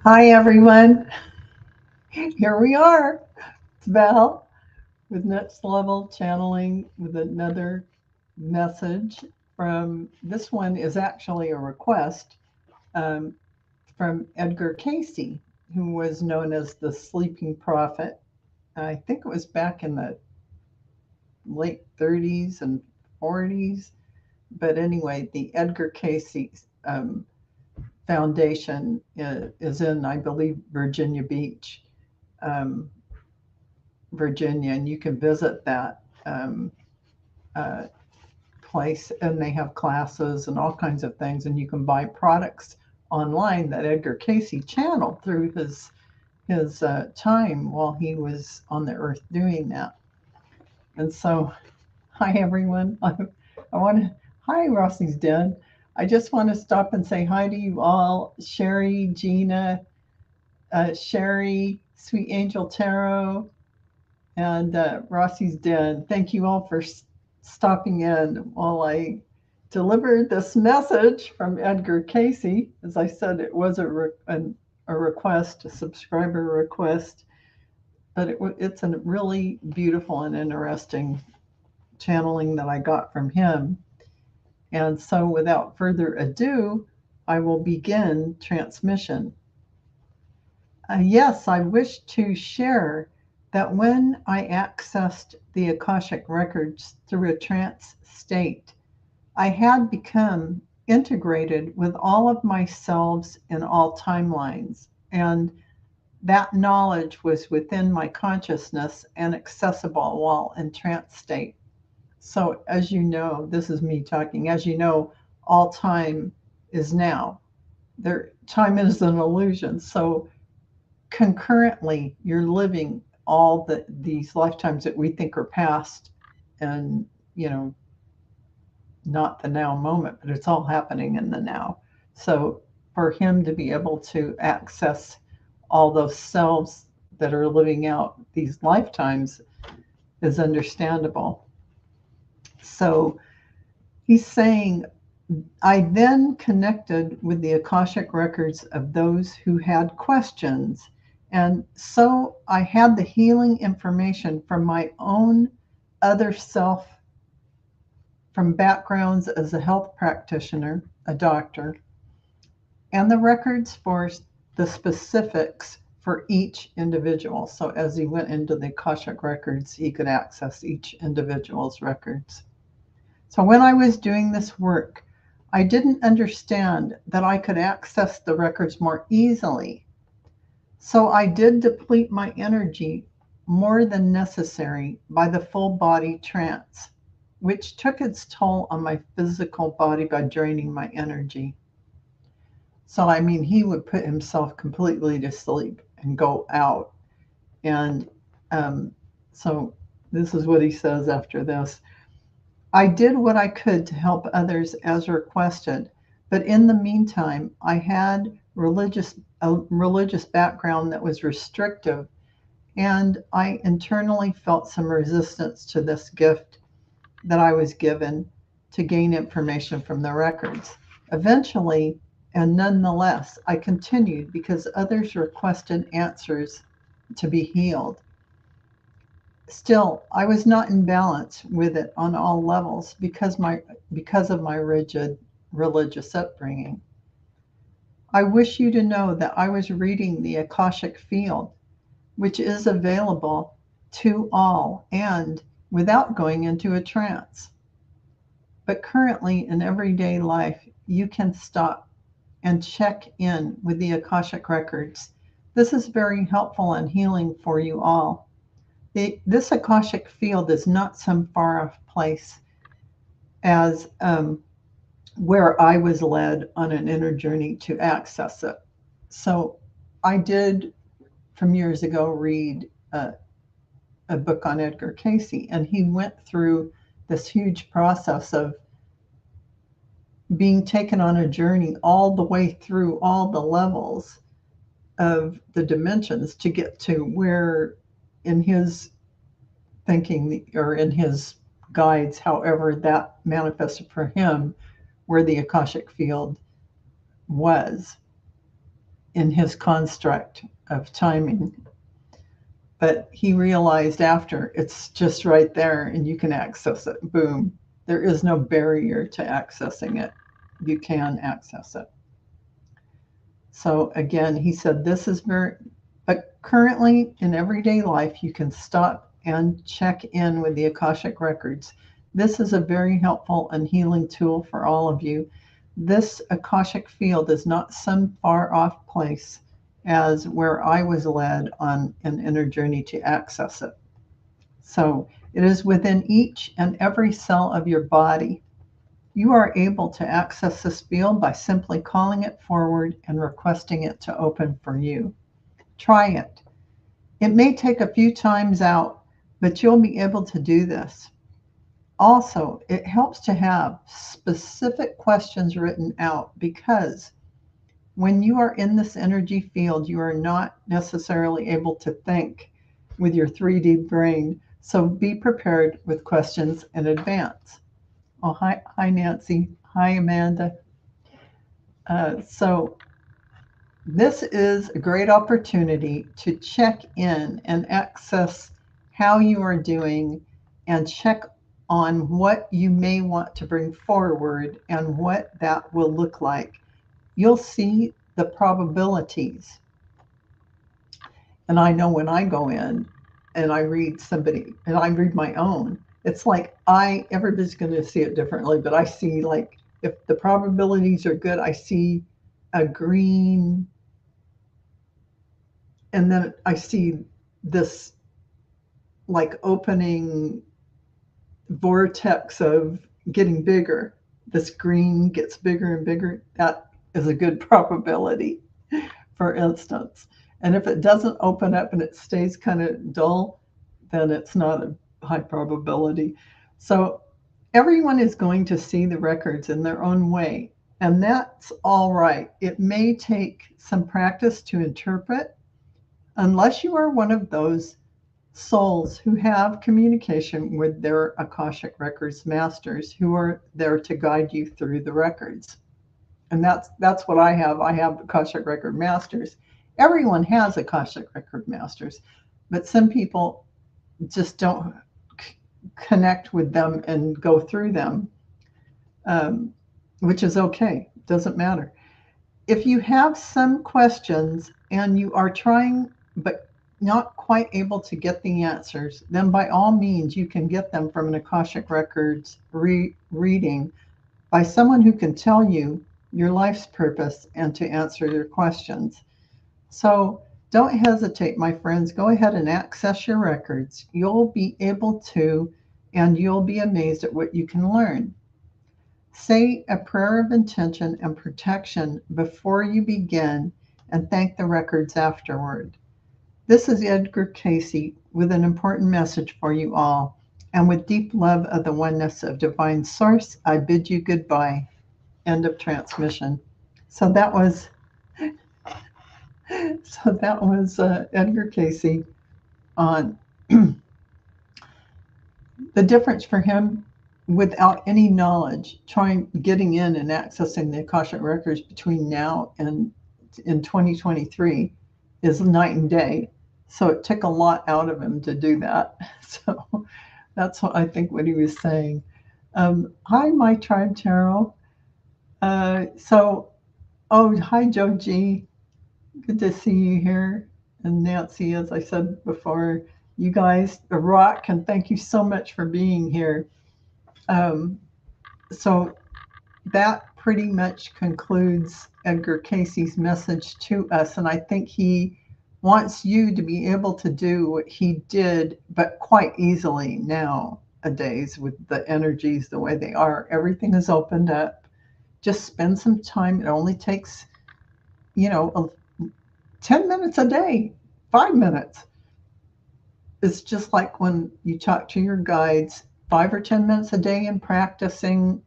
Hi, everyone. Here we are. It's Val with Next Level Channeling with another message from this one is actually a request um, from Edgar Cayce, who was known as the Sleeping Prophet. I think it was back in the late 30s and 40s. But anyway, the Edgar Cayce Foundation is in, I believe, Virginia Beach. Um, Virginia, and you can visit that uh, place, and they have classes and all kinds of things, and you can buy products online that Edgar Cayce channeled through his time while he was on the earth doing that. And so, hi everyone. I want to. Hi, Rossi's dead. I just want to stop and say hi to you all, Sherry, Gina, Sherry, Sweet Angel Tarot, and Rossi's dead. Thank you all for stopping in while I delivered this message from Edgar Cayce. As I said, it was a request, a subscriber request, but it's a really beautiful and interesting channeling that I got from him. And so, without further ado, I will begin transmission. Yes, I wish to share that when I accessed the Akashic records through a trance state, I had become integrated with all of my selves in all timelines, and that knowledge was within my consciousness and accessible while in trance state. So, as you know, this is me talking. As you know, all time is now. Time is an illusion. So, concurrently you're living all these lifetimes that we think are past, and not the now moment, but it's all happening in the now. So for him to be able to access all those selves that are living out these lifetimes is understandable. So he's saying, I then connected with the Akashic records of those who had questions. And so I had the healing information from my own other self, from backgrounds as a health practitioner, a doctor, and the records for the specifics for each individual. So as he went into the Akashic records, he could access each individual's records. So when I was doing this work, I didn't understand that I could access the records more easily. So I did deplete my energy more than necessary by the full body trance, which took its toll on my physical body by draining my energy. So, I mean, he would put himself completely to sleep and go out. And um, so this is what he says after this. I did what I could to help others as requested, but in the meantime, I had a religious background that was restrictive, and I internally felt some resistance to this gift that I was given to gain information from the records. Eventually, and nonetheless, I continued because others requested answers to be healed. Still, I was not in balance with it on all levels because of my rigid religious upbringing. I wish you to know that I was reading the Akashic field, which is available to all and without going into a trance. But currently in everyday life, you can stop and check in with the Akashic records. This is very helpful and healing for you all. This Akashic field is not some far off place as where I was led on an inner journey to access it. So I did, from years ago, read a book on Edgar Cayce, and he went through this huge process of being taken on a journey all the way through all the levels of the dimensions to get to where, in his thinking or in his guides, however that manifested for him, where the Akashic field was. in his construct of timing. But he realized after, it's just right there and you can access it. Boom. There is no barrier to accessing it. You can access it. So again, he said, this is very, but currently in everyday life, you can stop and check in with the Akashic records. This is a very helpful and healing tool for all of you. This Akashic field is not some far off place as where I was led on an inner journey to access it. So it is within each and every cell of your body. You are able to access this field by simply calling it forward and requesting it to open for you. Try it. It may take a few times out, but you'll be able to do this. Also, it helps to have specific questions written out because when you are in this energy field, you are not necessarily able to think with your 3D brain. So be prepared with questions in advance. Oh, hi Nancy. Hi, Amanda. So this is a great opportunity to check in and access how you are doing and check on what you may want to bring forward and what that will look like. You'll see the probabilities. And I know when I go in and I read somebody and I read my own, it's like everybody's going to see it differently, but I see, like, if the probabilities are good, I see a green, and then I see this like opening vortex of getting bigger. This green gets bigger and bigger. That is a good probability, for instance. And if it doesn't open up and it stays kind of dull, then it's not a high probability. So everyone is going to see the records in their own way, and that's all right. It may take some practice to interpret, unless you are one of those souls who have communication with their Akashic Records masters who are there to guide you through the records. And that's what I have. I have Akashic Record masters. Everyone has Akashic Record masters, but some people just don't connect with them and go through them, which is okay. Doesn't matter. If you have some questions and you are trying but not quite able to get the answers, then by all means you can get them from an Akashic Records reading by someone who can tell you your life's purpose and to answer your questions. So don't hesitate, my friends. Go ahead and access your records. You'll be able to, and you'll be amazed at what you can learn. Say a prayer of intention and protection before you begin and thank the records afterward. This is Edgar Cayce with an important message for you all. And with deep love of the oneness of Divine Source, I bid you goodbye. End of transmission. So that was Edgar Cayce on the difference for him without any knowledge, getting in and accessing the Akashic Records between now and in 2023 is night and day. So it took a lot out of him to do that. So that's what I think what he was saying. Hi, my tribe tarot. Hi, Joe G. Good to see you here. And Nancy, as I said before, you guys rock, and thank you so much for being here. So that pretty much concludes Edgar Cayce's message to us. And I think he wants you to be able to do what he did, but quite easily nowadays with the energies the way they are. Everything is opened up. Just spend some time. It only takes, 10 minutes a day, 5 minutes. It's just like when you talk to your guides, 5 or 10 minutes a day and practicing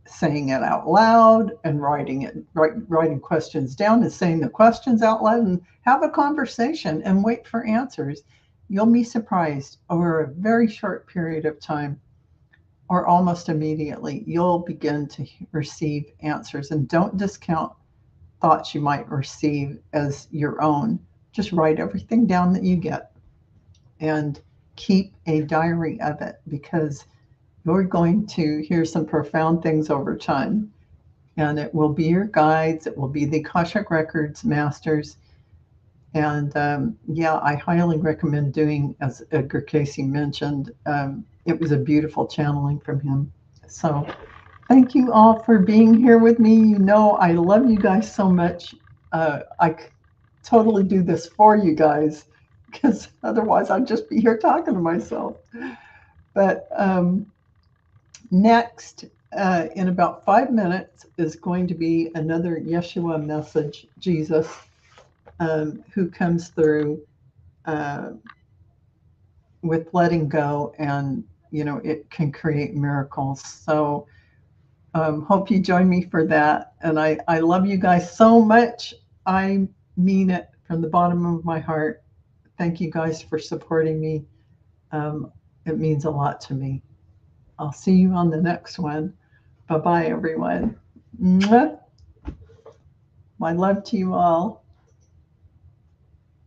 saying it out loud and writing questions down and saying the questions out loud and have a conversation and wait for answers. You'll be surprised over a very short period of time, or almost immediately, you'll begin to receive answers. And don't discount thoughts you might receive as your own. Just write everything down that you get and keep a diary of it, because you're going to hear some profound things over time. And it will be your guides, it will be the Akashic Records masters. And yeah, I highly recommend doing, as Edgar Cayce mentioned, it was a beautiful channeling from him. So thank you all for being here with me. You know, I love you guys so much. I totally do this for you guys, because otherwise I'd just be here talking to myself. But next, in about 5 minutes, is going to be another Yeshua message, Jesus, who comes through uh, with letting go, and it can create miracles. So hope you join me for that. And I love you guys so much. I mean it from the bottom of my heart. Thank you guys for supporting me. It means a lot to me. I'll see you on the next one. Bye bye, everyone. Mwah. My love to you all.